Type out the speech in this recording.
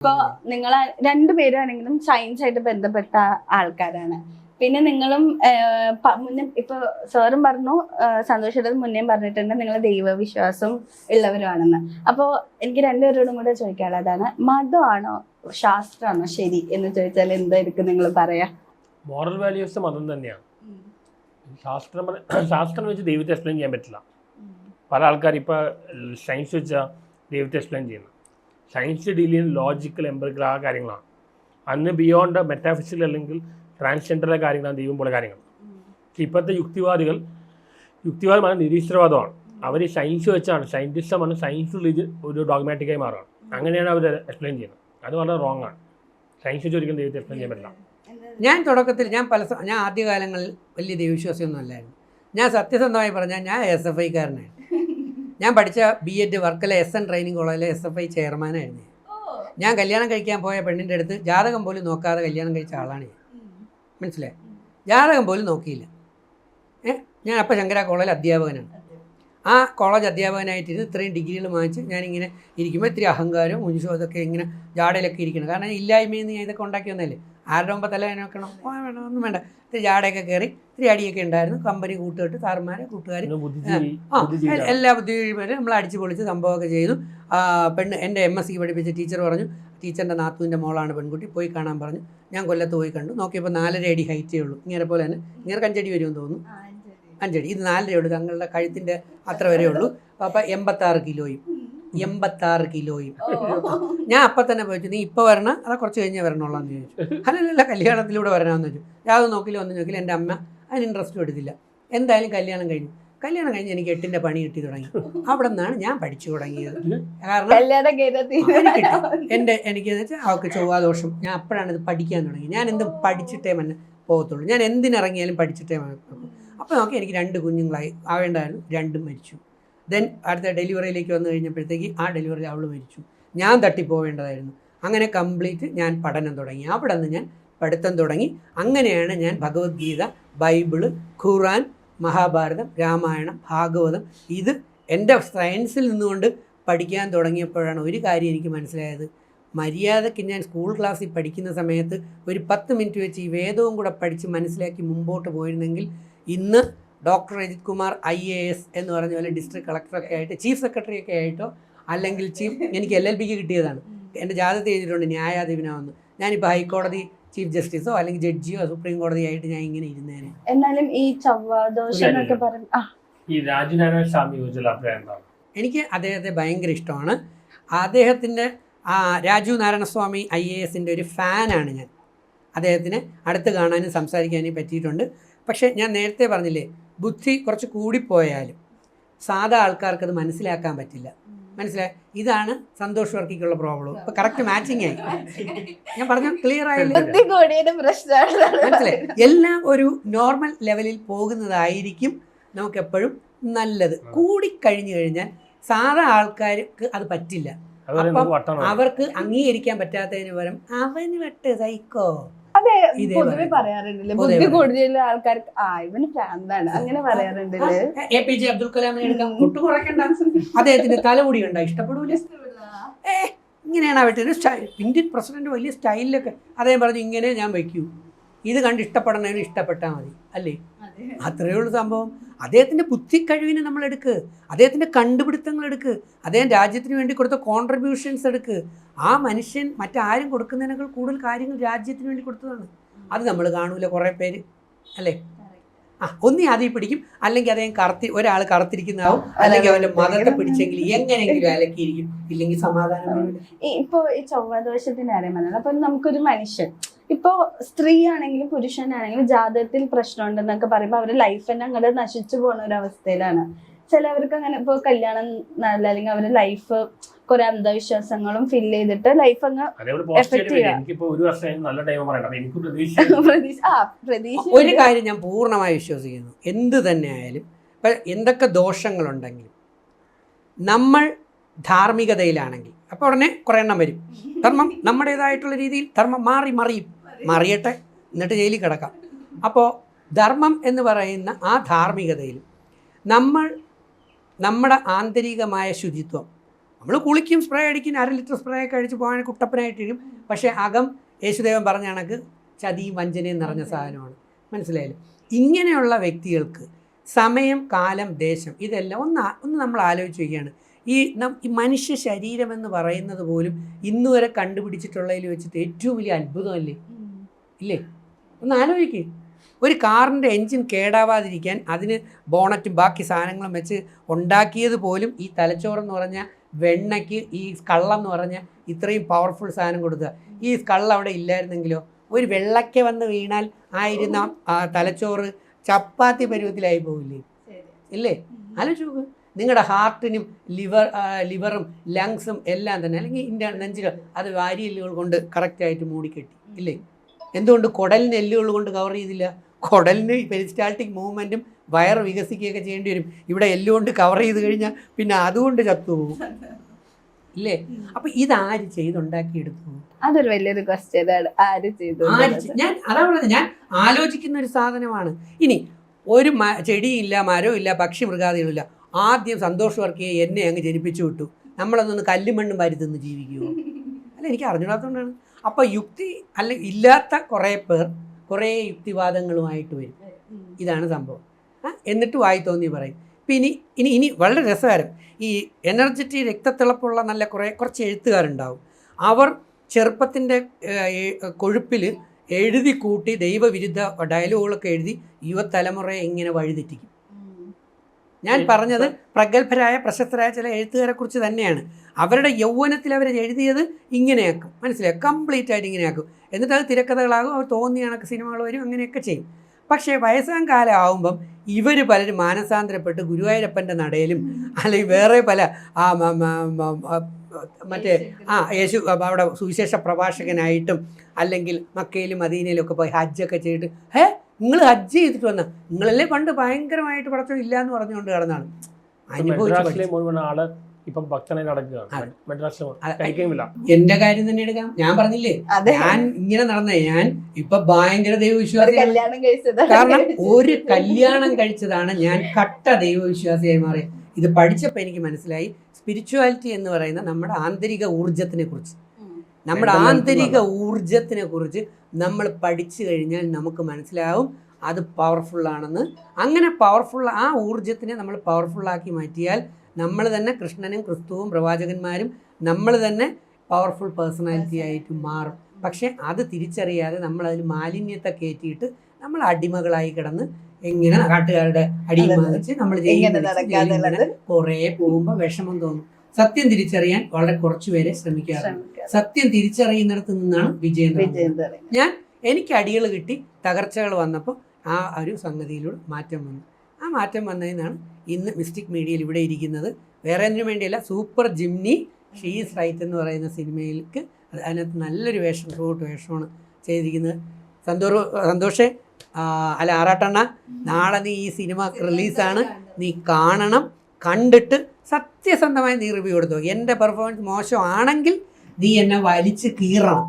ഇപ്പൊ നിങ്ങൾ രണ്ടുപേരാണെങ്കിലും സയൻസ് ആയിട്ട് ബന്ധപ്പെട്ട ആൾക്കാരാണ്. പിന്നെ നിങ്ങളും മുന്നേ ഇപ്പൊ സാറും പറഞ്ഞു, സന്തോഷേട്ടൻ മുന്നേ പറഞ്ഞിട്ടുണ്ട് നിങ്ങൾ ദൈവവിശ്വാസം ഉള്ളവരാണെന്ന്. അപ്പോ എനിക്ക് രണ്ടുപേരോടും കൂടെ ചോദിക്കാനുള്ളതാണ്, മതമാണോ ശാസ്ത്രമാണോ ശരി എന്ന് ചോദിച്ചാൽ എന്തായിരിക്കും നിങ്ങൾ പറയാ? മോറൽ വാല്യൂസ് മതം തന്നെയാണ്. ശാസ്ത്രം വെച്ച് ദൈവത്തെ എക്സ്പ്ലെയിൻ ചെയ്യാൻ പറ്റില്ല. പല ആൾക്കാർ ഇപ്പോൾ സയൻസ് വെച്ചാൽ ദൈവത്തെ എക്സ്പ്ലെയിൻ ചെയ്യുന്നത്. സയൻസ് ഡീൽ ചെയ്യുന്ന ലോജിക്കൽ എംപിറിക്കൽ ആ കാര്യങ്ങളാണ്. അന്ന് ബിയോണ്ട് മെറ്റാഫിസിക്കൽ അല്ലെങ്കിൽ ട്രാൻസ്ജെൻഡറിലെ കാര്യങ്ങളാണ് ദൈവം പോലെ കാര്യങ്ങൾ. ഇപ്പോഴത്തെ യുക്തിവാദമാണ് നിരീശ്വരവാദമാണ്. അവർ സയൻസ് വെച്ചാണ്, സയൻറ്റിസ്റ്റാണ് സയൻസ് ഒരു ഡോഗ്മാറ്റിക്കായി മാറുകയാണ്. അങ്ങനെയാണ് അവർ എക്സ്പ്ലെയിൻ ചെയ്യുന്നത്. അത് വളരെ റോങ് ആണ്. സയൻസ് വെച്ച് ഒരിക്കലും ദൈവത്തെ എക്സ്പ്ലെയിൻ ചെയ്യാൻ പറ്റില്ല. തുടക്കത്തിൽ ഞാൻ ആദ്യകാലങ്ങളിൽ വലിയ ദൈവവിശ്വാസിയൊന്നും അല്ലായിരുന്നു. ഞാൻ സത്യസന്ധമായി പറഞ്ഞാൽ ഞാൻ SFIക്കാരനായിരുന്നു. ഞാൻ പഠിച്ച BEd വർക്കല SN ട്രെയിനിങ് കോളേജിലെ SFI ചെയർമാനായിരുന്നു. ഞാൻ കല്യാണം കഴിക്കാൻ പോയ പെണ്ണിൻ്റെ അടുത്ത് ജാതകം പോലും നോക്കാതെ കല്യാണം കഴിച്ച ആളാണ് ഞാൻ. മനസ്സിലായി? ജാതകം പോലും നോക്കിയില്ല. ഞാൻ അപ്പോൾ ശങ്കര കോളേജിൽ അധ്യാപകനാണ്. ആ കോളേജ് അധ്യാപകനായിട്ടിരുന്ന് ഇത്രയും ഡിഗ്രികൾ വാങ്ങിച്ച് ഞാനിങ്ങനെ ഇരിക്കുമ്പോൾ ഇത്തിരി അഹങ്കാരവും മുൻഷോ ഇതൊക്കെ ഇങ്ങനെ ജാടയിലൊക്കെ ഇരിക്കണം. കാരണം ഇല്ലായ്മയിൽ നിന്ന് ഞാൻ ഇതൊക്കെ ഉണ്ടാക്കി വന്നതല്ലേ. ആരുടെ മുമ്പ് തല നോക്കണം, വേണം, ഒന്നും വേണ്ട. ഇത്തിരി ജാടയൊക്കെ കയറി ഇത്തിരി അടിയൊക്കെ ഉണ്ടായിരുന്നു. കമ്പനി കൂട്ടുകെട്ട്, സാറുമാരെ കൂട്ടുകാർ, എല്ലാ ബുദ്ധിമുട്ടും നമ്മൾ അടിച്ച് പൊളിച്ച് സംഭവമൊക്കെ ചെയ്തു. എൻ്റെ MSc പഠിപ്പിച്ച ടീച്ചർ പറഞ്ഞു, ടീച്ചറിൻ്റെ നാത്തൂൻ്റെ മോളാണ് പെൺകുട്ടി, പോയി കാണാൻ പറഞ്ഞു. ഞാൻ കൊല്ലത്ത് പോയി കണ്ടു. നോക്കിയപ്പോൾ 4.5 അടി ഹൈറ്റേ ഉള്ളൂ. ഇങ്ങനെ പോലെ തന്നെ ഇങ്ങനെ 5 അടി വരുമെന്ന് തോന്നുന്നു. 5 അടി. ഇത് 4 ഉള്ളൂ. തങ്ങളുടെ കഴുത്തിൻ്റെ അത്ര വരെ ഉള്ളൂ. അപ്പോൾ 86 കിലോയും. ഞാൻ അപ്പം തന്നെ പോയിച്ചു, നീ ഇപ്പോൾ വരണം അതാ കുറച്ച് കഴിഞ്ഞേ വരണുള്ളതെന്ന് ചോദിച്ചു. അല്ലല്ല, കല്യാണത്തിലൂടെ വരണമെന്ന് ചോദിച്ചു. യാതൊന്നും നോക്കില്ല, ഒന്നും നോക്കില്ല. എൻ്റെ അമ്മ അതിന് ഇൻട്രസ്റ്റും എടുത്തില്ല. എന്തായാലും കല്യാണം കഴിഞ്ഞ് എനിക്ക് 8ൻ്റെ പണി കിട്ടി തുടങ്ങി. അവിടെ നിന്നാണ് ഞാൻ പഠിച്ചു തുടങ്ങിയത്. കാരണം എനിക്കെന്ന് വെച്ചാൽ അവൾക്ക് ചൊവ്വാദോഷം. ഞാൻ അപ്പോഴാണ് ഇത് പഠിക്കാൻ തുടങ്ങി. ഞാൻ എന്ത് പഠിച്ചിട്ടേ പോകത്തുള്ളൂ. ഞാൻ എന്തിനിറങ്ങിയാലും പഠിച്ചിട്ടേ പോകത്തുള്ളൂ. അപ്പോൾ നോക്കി എനിക്ക് 2 കുഞ്ഞുങ്ങളായി ആവേണ്ടായിരുന്നു. 2 മരിച്ചു. ദെൻ അടുത്ത ഡെലിവറിയിലേക്ക് വന്നു കഴിഞ്ഞപ്പോഴത്തേക്ക് ആ ഡെലിവറിയിൽ അവൾ മരിച്ചു. ഞാൻ തട്ടിപ്പോവേണ്ടതായിരുന്നു. അങ്ങനെ കംപ്ലീറ്റ് ഞാൻ പഠനം തുടങ്ങി. അവിടെ നിന്ന് ഞാൻ പഠിത്തം തുടങ്ങി. അങ്ങനെയാണ് ഞാൻ ഭഗവത്ഗീത, ബൈബിള്, ഖുർആൻ, മഹാഭാരതം, രാമായണം, ഭാഗവതം ഇത് എൻ്റെ സയൻസിൽ നിന്നുകൊണ്ട് പഠിക്കാൻ തുടങ്ങിയപ്പോഴാണ് ഒരു കാര്യം എനിക്ക് മനസ്സിലായത്. മര്യാദയ്ക്ക് ഞാൻ സ്കൂൾ ക്ലാസ്സിൽ പഠിക്കുന്ന സമയത്ത് ഒരു 10 മിനിറ്റ് വെച്ച് ഈ വേദവും കൂടെ പഠിച്ച് മനസ്സിലാക്കി മുമ്പോട്ട് പോയിരുന്നെങ്കിൽ ഇന്ന് ഡോക്ടർ അജിത് കുമാർ IAS എന്ന് പറഞ്ഞ പോലെ ഡിസ്ട്രിക്ട് കളക്ടറൊക്കെ ആയിട്ട്, ചീഫ് സെക്രട്ടറി ഒക്കെ ആയിട്ടോ, അല്ലെങ്കിൽ എനിക്ക് LLBക്ക് കിട്ടിയതാണ്. എൻ്റെ ജാതകത്തിൽ എഴുതിയിട്ടുണ്ട് ന്യായാധിപനാവെന്ന്. ഞാനിപ്പോൾ ഹൈക്കോടതി ചീഫ് ജസ്റ്റിസോ അല്ലെങ്കിൽ ജഡ്ജിയോ സുപ്രീം കോടതിയായിട്ട് ഞാൻ ഇങ്ങനെ ഇരുന്നേനെ. എന്നാലും ഈ എനിക്ക് അദ്ദേഹത്തെ ഭയങ്കര ഇഷ്ടമാണ്. അദ്ദേഹത്തിൻ്റെ രാജു നാരായണസ്വാമി IASൻ്റെ ഒരു ഫാനാണ് ഞാൻ. അദ്ദേഹത്തിന് അടുത്ത് കാണാനും സംസാരിക്കാനും പറ്റിയിട്ടുണ്ട്. പക്ഷേ ഞാൻ നേരത്തെ പറഞ്ഞില്ലേ, ബുദ്ധി കുറച്ച് കൂടിപ്പോയാലും സാധാ ആൾക്കാർക്ക് അത് മനസ്സിലാക്കാൻ പറ്റില്ല. മനസ്സിലായി? ഇതാണ് സന്തോഷ് വർക്കിക്കുള്ള പ്രോബ്ലം. ഇപ്പൊ കറക്റ്റ് മാച്ചിങ് ആയി. ഞാൻ പറഞ്ഞ ക്ലിയർ ആയില്ലേ? മനസ്സിലായി? എല്ലാം ഒരു നോർമൽ ലെവലിൽ പോകുന്നതായിരിക്കും നമുക്കെപ്പോഴും നല്ലത്. കൂടിക്കഴിഞ്ഞു കഴിഞ്ഞാൽ സാധാ ആൾക്കാർക്ക് അത് പറ്റില്ല. അപ്പം അവർക്ക് അംഗീകരിക്കാൻ പറ്റാത്തതിന് പകരം അവന് വെട്ട് സൈക്കോ. അതെ, പൊതുവെ പറയാറുണ്ടല്ലേ, ബുദ്ധി കൂടുതലുള്ള ആൾക്കാർക്ക് ഇവന് ഭ്രാന്താണ്, അങ്ങനെ പറയാറുണ്ടല്ലേ. APJ അബ്ദുൽ കലാമിനെ എടുക്കാം, ഒട്ടു കുറയ്ക്കണ്ട. അദ്ദേഹത്തിന്റെ തലമുടി കണ്ടാ ഇഷ്ടപ്പെടൂല. ഇങ്ങനെയാണ് അവരുടെ സ്റ്റൈൽ. ഇന്ത്യൻ പ്രസിഡന്റ് വലിയ സ്റ്റൈലിലൊക്കെ അദ്ദേഹം പറഞ്ഞു, ഇങ്ങനെ ഞാൻ വയ്ക്കൂ, ഇത് കണ്ട് ഇഷ്ടപ്പെടണതിന് ഇഷ്ടപ്പെട്ടാൽ മതി, അല്ലേ? അത്രയേ ഉള്ളൂ സംഭവം. അദ്ദേഹത്തിൻ്റെ ബുദ്ധിക്കഴിവിനെ നമ്മൾ എടുക്ക്, അദ്ദേഹത്തിൻ്റെ കണ്ടുപിടുത്തങ്ങൾ എടുക്ക്, അദ്ദേഹം രാജ്യത്തിന് വേണ്ടി കൊടുത്ത കോൺട്രിബ്യൂഷൻസ് എടുക്ക്. ആ മനുഷ്യൻ മറ്റാരും കൊടുക്കുന്നതിനേക്കാൾ കൂടുതൽ കാര്യങ്ങൾ രാജ്യത്തിന് വേണ്ടി കൊടുത്തതാണ്. അത് നമ്മൾ കാണൂല കുറേ പേര്, അല്ലേ? ഒന്നീ ആദ്യം പിടിക്കും, അല്ലെങ്കിൽ അദ്ദേഹം ഒരാൾ കറുത്തിരിക്കുന്നതാവും, അല്ലെങ്കിൽ അവൻ്റെ മതത്തെ പിടിച്ചെങ്കിൽ എങ്ങനെയെങ്കിലും അലക്കിയിരിക്കും, ഇല്ലെങ്കിൽ സമാധാനം. ഇപ്പോൾ ഈ ചൊവ്വാദോഷത്തിൻ്റെ കാര്യം പറഞ്ഞത്, അപ്പം നമുക്കൊരു മനുഷ്യൻ ഇപ്പോൾ സ്ത്രീ ആണെങ്കിലും പുരുഷനാണെങ്കിലും ജാതകത്തിൽ പ്രശ്നമുണ്ടെന്നൊക്കെ പറയുമ്പോൾ അവരുടെ ലൈഫ് തന്നെ അങ്ങോട്ട് നശിച്ചു പോകുന്ന ഒരു അവസ്ഥയിലാണ്. ചിലവർക്ക് അങ്ങനെ ഇപ്പോൾ കല്യാണം നല്ല, അല്ലെങ്കിൽ അവരുടെ ലൈഫ് കുറെ അന്ധവിശ്വാസങ്ങളും ഫില്ല് ചെയ്തിട്ട് ലൈഫ് അങ്ങ് എഫക്ട് ചെയ്യാം. ഒരു കാര്യം ഞാൻ പൂർണ്ണമായി വിശ്വസിക്കുന്നു, എന്ത് തന്നെ ആയാലും ഇപ്പം എന്തൊക്കെ ദോഷങ്ങളുണ്ടെങ്കിലും നമ്മൾ ധാർമ്മികതയിലാണെങ്കിൽ അപ്പോൾ ഉടനെ കുറേ എണ്ണം വരും. ധർമ്മം നമ്മുടേതായിട്ടുള്ള രീതിയിൽ ധർമ്മം മറിയട്ടെ, എന്നിട്ട് ജയിലിൽ കിടക്കാം. അപ്പോൾ ധർമ്മം എന്ന് പറയുന്ന ആ ധാർമ്മികതയിൽ നമ്മൾ നമ്മുടെ ആന്തരികമായ ശുചിത്വം നമ്മൾ കുളിക്കും, സ്പ്രേ അടിക്കും, 1/2 ലിറ്റർ സ്പ്രേ ഒക്കെ അടിച്ച് പോകാൻ കുട്ടപ്പനായിട്ടിരിക്കും. പക്ഷേ അകം യേശുദേവൻ പറഞ്ഞ കണക്ക് ചതിയും വഞ്ചനയും നിറഞ്ഞ സാധനമാണ്. മനസ്സിലായില്ലേ? ഇങ്ങനെയുള്ള വ്യക്തികൾക്ക് സമയം, കാലം, ദേശം ഇതെല്ലാം ഒന്ന് നമ്മൾ ആലോചിച്ച് വയ്ക്കുകയാണ്. ഈ മനുഷ്യ ശരീരം എന്ന് പറയുന്നത് പോലും ഇന്ന് വരെ കണ്ടുപിടിച്ചിട്ടുള്ളതിൽ വെച്ചിട്ട് ഏറ്റവും വലിയ അത്ഭുതമല്ലേ? ഇല്ലേ? ഒന്ന് ആലോചിക്കുക. ഒരു കാറിൻ്റെ എൻജിൻ കേടാവാതിരിക്കാൻ അതിന് ബോണറ്റും ബാക്കി സാധനങ്ങളും വെച്ച് ഉണ്ടാക്കിയത് പോലും ഈ തലച്ചോറെന്ന് പറഞ്ഞ വെണ്ണയ്ക്ക് ഈ സ്കള്ളെന്ന് പറഞ്ഞ ഇത്രയും പവർഫുൾ സാധനം കൊടുക്കുക. ഈ സ്കള്ള് അവിടെ ഇല്ലായിരുന്നെങ്കിലോ ഒരു വെള്ളയ്ക്ക വന്ന് വീണാൽ ആയിരുന്ന തലച്ചോറ് ചപ്പാത്തി പരുവത്തിലായി പോവില്ലേ? ഇല്ലേ? ആലോചിച്ച് നോക്ക്. നിങ്ങളുടെ ഹാർട്ടിനും ലിവറും ലങ്സും എല്ലാം തന്നെ, അല്ലെങ്കിൽ നെഞ്ചിൽ അത് വാരിയെല്ലുകൾ കൊണ്ട് കറക്റ്റായിട്ട് മൂടിക്കെട്ടി ഇല്ലേ? എന്തുകൊണ്ട് കുടലിന് എല്ലുകൾ കൊണ്ട് കവർ ചെയ്തില്ല? കുടലിന് പെരിസ്റ്റാൾട്ടിക് മൂവ്മെൻറ്റും വയറ് വികസിക്കുകയൊക്കെ ചെയ്യേണ്ടി വരും. ഇവിടെ എല്ലുകൊണ്ട് കവർ ചെയ്ത് കഴിഞ്ഞാൽ പിന്നെ അതുകൊണ്ട് ചത്തുപോകും ഇല്ലേ? അപ്പം ഇതാര് ചെയ്തുണ്ടാക്കിയെടുത്തു? അതൊരു വലിയൊരു ക്വസ്റ്റ്യൻ ആണ്. ആര് ചെയ്തു? ഞാൻ അതാ പറഞ്ഞത്, ഞാൻ ആലോചിക്കുന്ന ഒരു സാധനമാണ്. ഇനി ഒരു ചെടിയില്ല, മരവും ഇല്ല, പക്ഷി മൃഗാദികളില്ല. ആദ്യം സന്തോഷ് വർക്കിയെ എന്നെ അങ്ങ് ജനിപ്പിച്ചു വിട്ടു. നമ്മളതൊന്ന് കല്ലും മണ്ണും വാരി തിന്ന് ജീവിക്കുമോ? അല്ല, എനിക്ക് അറിഞ്ഞൂടാത്തതുകൊണ്ടാണ്. അപ്പോൾ യുക്തി അല്ല, ഇല്ലാത്ത കുറേ പേർ കുറേ യുക്തിവാദങ്ങളുമായിട്ട് വരും. ഇതാണ് സംഭവം. എന്നിട്ട് വായി തോന്നി പറയും. ഇനി ഇനി വളരെ രസകരം, ഈ എനർജറ്റി രക്തത്തിളപ്പുള്ള നല്ല കുറച്ച് എഴുത്തുകാരുണ്ടാവും. അവർ ചെറുപ്പത്തിൻ്റെ കൊഴുപ്പിൽ എഴുതി കൂട്ടി ദൈവവിരുദ്ധ ഡയലോഗുകളൊക്കെ എഴുതി യുവതലമുറയെ ഇങ്ങനെ വഴിതെറ്റിക്കും. ഞാൻ പറഞ്ഞത് പ്രഗത്ഭരായ പ്രശസ്തരായ ചില എഴുത്തുകാരെ കുറിച്ച് തന്നെയാണ്. അവരുടെ യൗവനത്തിൽ അവർ എഴുതിയത് ഇങ്ങനെയാക്കും. മനസ്സിലായി? കംപ്ലീറ്റ് ആയിട്ട് ഇങ്ങനെയാക്കും. എന്നിട്ട് അത് തിരക്കഥകളാകും. അവർ തോന്നിയ കണക്ക് സിനിമകൾ വരും, അങ്ങനെയൊക്കെ ചെയ്യും. പക്ഷേ വയസ്സാം കാലം ആകുമ്പം ഇവർ പലരും മാനസാന്തരപ്പെട്ട് ഗുരുവായൂരപ്പൻ്റെ നടയിലും അല്ലെങ്കിൽ വേറെ പല മറ്റേ യേശു അവിടെ സുവിശേഷ പ്രഭാഷകനായിട്ടും അല്ലെങ്കിൽ മക്കയിലും മദീനയിലും ഒക്കെ പോയി ഹജ്ജൊക്കെ ചെയ്തിട്ട്, നിങ്ങൾ ഹജ്ജ് ചെയ്തിട്ട് വന്ന നിങ്ങളല്ലേ പണ്ട് ഭയങ്കരമായിട്ട് പടച്ചോ ഇല്ല എന്ന് പറഞ്ഞുകൊണ്ട് കിടന്നാണ് എന്റെ കാര്യം തന്നെ എടുക്കാം. ഞാൻ പറഞ്ഞില്ലേ, ഞാൻ ഇങ്ങനെ നടന്നേ, ഞാൻ ഇപ്പൊ ഭയങ്കര ദൈവവിശ്വാസി. കാരണം ഒരു കല്യാണം കഴിച്ചതാണ് ഞാൻ കട്ട ദൈവവിശ്വാസിയായി മാറിയത്. ഇത് പഠിച്ചപ്പോൾ എനിക്ക് മനസ്സിലായി, സ്പിരിച്വാലിറ്റി എന്ന് പറയുന്ന നമ്മുടെ ആന്തരിക ഊർജത്തിനെ കുറിച്ച്, നമ്മൾ പഠിച്ചു കഴിഞ്ഞാൽ നമുക്ക് മനസ്സിലാവും അത് പവർഫുള്ളാണെന്ന്. അങ്ങനെ പവർഫുൾ ആ ഊർജത്തിനെ നമ്മൾ പവർഫുള്ളാക്കി മാറ്റിയാൽ നമ്മൾ തന്നെ കൃഷ്ണനും ക്രിസ്തുവും പ്രവാചകന്മാരും നമ്മൾ തന്നെ പവർഫുൾ പേഴ്സണാലിറ്റി ആയിട്ട് മാറും. പക്ഷെ അത് തിരിച്ചറിയാതെ നമ്മളതിൽ മാലിന്യത്തെ കയറ്റിയിട്ട് നമ്മൾ അടിമകളായി കിടന്ന് എങ്ങനെ നാട്ടുകാരുടെ അടിയിൽ വാങ്ങിച്ച് നമ്മൾ ചെയ്യുന്നത് കുറേ പോകുമ്പോൾ വിഷമം തോന്നും. സത്യം തിരിച്ചറിയാൻ വളരെ കുറച്ചുപേരെ ശ്രമിക്കാറുണ്ട്. സത്യം തിരിച്ചറിയുന്നിടത്ത് നിന്നാണ് വിജയം. എനിക്ക് അടികൾ കിട്ടി, തകർച്ചകൾ വന്നപ്പോൾ ആ ഒരു സംഗതിയിലൂടെ മാറ്റം വന്നു. ആ മാറ്റം വന്നതിനാണ് ഇന്ന് മിസ്റ്റിക് മീഡിയയിൽ ഇവിടെ ഇരിക്കുന്നത്. വേറെ ഒന്നിനു വേണ്ടിയല്ല, സൂപ്പർ ജിംനി ഷീസ് റൈറ്റ് എന്ന് പറയുന്ന സിനിമയിലേക്ക് അതിനകത്ത് നല്ലൊരു വേഷമാണ് ചെയ്തിരിക്കുന്നത്. സന്തോഷേ അല്ല ആറാട്ടണ്ണ, നാളെ നീ ഈ സിനിമ റിലീസാണ്, നീ കാണണം. കണ്ടിട്ട് സത്യസന്ധമായി നീ റിവ്യൂ കൊടുത്തു. എൻ്റെ പെർഫോമൻസ് മോശമാണെങ്കിൽ നീ എന്നെ വലിച്ച് കീറണം.